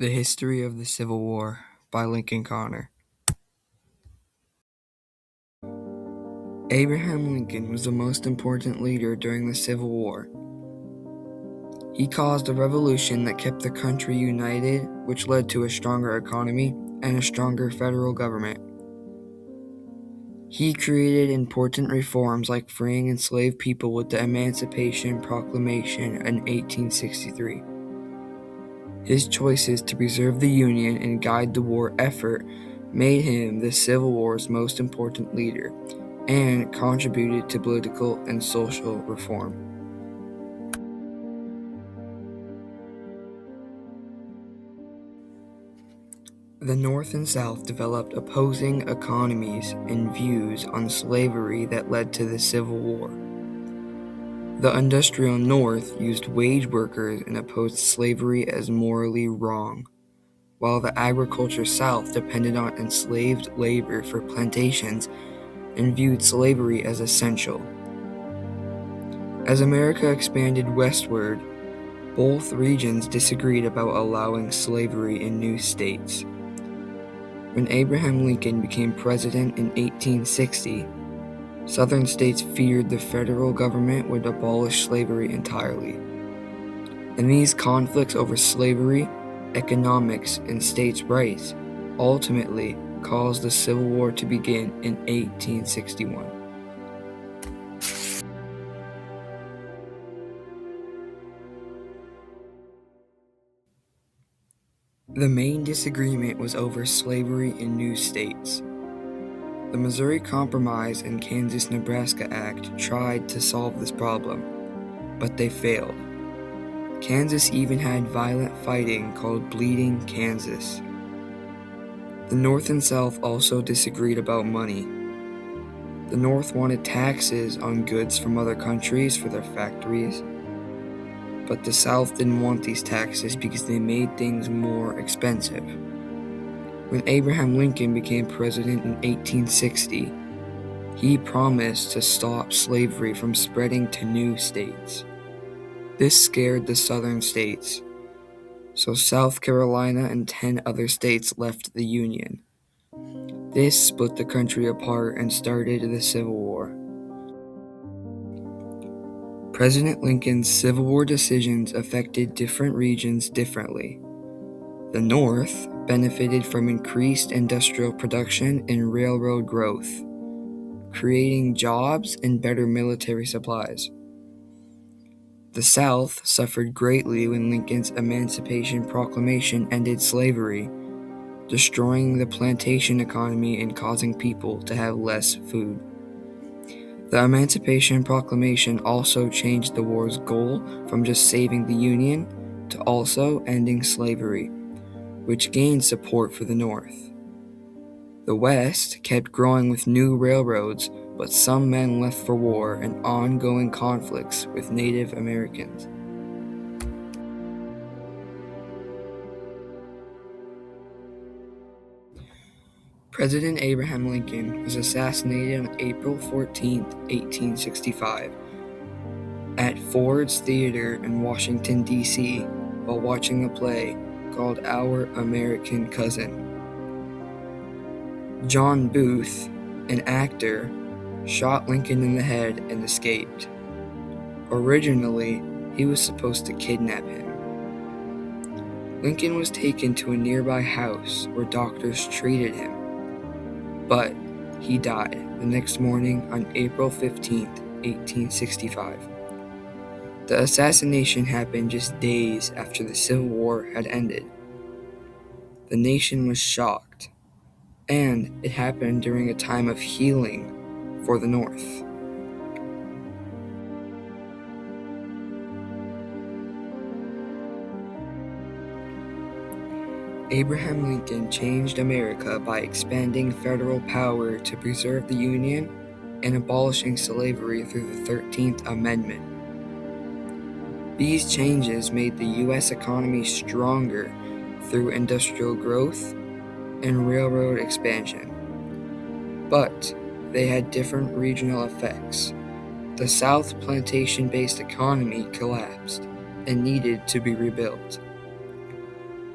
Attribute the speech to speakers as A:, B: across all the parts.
A: The History of the Civil War by Lincoln Connor. Abraham Lincoln was the most important leader during the Civil War. He caused a revolution that kept the country united, which led to a stronger economy and a stronger federal government. He created important reforms like freeing enslaved people with the Emancipation Proclamation in 1863. His choices to preserve the Union and guide the war effort made him the Civil War's most important leader and contributed to political and social reform. The North and South developed opposing economies and views on slavery that led to the Civil War. The industrial North used wage workers and opposed slavery as morally wrong, while the agriculture South depended on enslaved labor for plantations and viewed slavery as essential. As America expanded westward, both regions disagreed about allowing slavery in new states. When Abraham Lincoln became president in 1860, Southern states feared the federal government would abolish slavery entirely. And these conflicts over slavery, economics, and states' rights ultimately caused the Civil War to begin in 1861. The main disagreement was over slavery in new states. The Missouri Compromise and Kansas-Nebraska Act tried to solve this problem, but they failed. Kansas even had violent fighting called Bleeding Kansas. The North and South also disagreed about money. The North wanted taxes on goods from other countries for their factories, but the South didn't want these taxes because they made things more expensive. When Abraham Lincoln became president in 1860, he promised to stop slavery from spreading to new states. This scared the southern states, so South Carolina and 10 other states left the Union. This split the country apart and started the Civil War. President Lincoln's Civil War decisions affected different regions differently. The North benefited from increased industrial production and railroad growth, creating jobs and better military supplies. The South suffered greatly when Lincoln's Emancipation Proclamation ended slavery, destroying the plantation economy and causing people to have less food. The Emancipation Proclamation also changed the war's goal from just saving the Union to also ending slavery, which gained support for the North. The West kept growing with new railroads, but some men left for war and ongoing conflicts with Native Americans. President Abraham Lincoln was assassinated on April 14, 1865, at Ford's Theater in Washington, D.C., while watching a play called Our American Cousin. John Booth, an actor, shot Lincoln in the head and escaped. Originally, he was supposed to kidnap him. Lincoln was taken to a nearby house where doctors treated him, but he died the next morning on April 15, 1865. The assassination happened just days after the Civil War had ended. The nation was shocked, and it happened during a time of healing for the North. Abraham Lincoln changed America by expanding federal power to preserve the Union and abolishing slavery through the 13th Amendment. These changes made the U.S. economy stronger through industrial growth and railroad expansion, but they had different regional effects. The South plantation-based economy collapsed and needed to be rebuilt.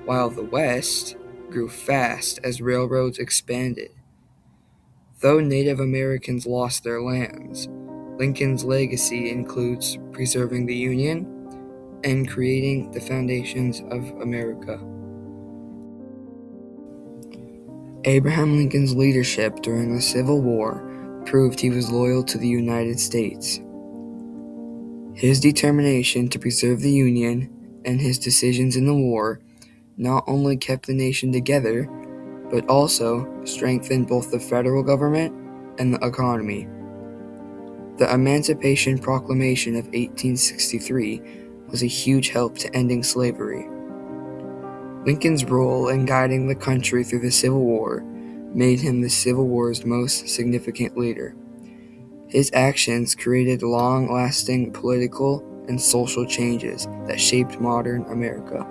A: while the West grew fast as railroads expanded. Though Native Americans lost their lands, Lincoln's legacy includes preserving the Union and creating the foundations of America. Abraham Lincoln's leadership during the Civil War proved he was loyal to the United States. His determination to preserve the Union and his decisions in the war not only kept the nation together, but also strengthened both the federal government and the economy. The Emancipation Proclamation of 1863 was a huge help to ending slavery. Lincoln's role in guiding the country through the Civil War made him the Civil War's most significant leader. His actions created long-lasting political and social changes that shaped modern America.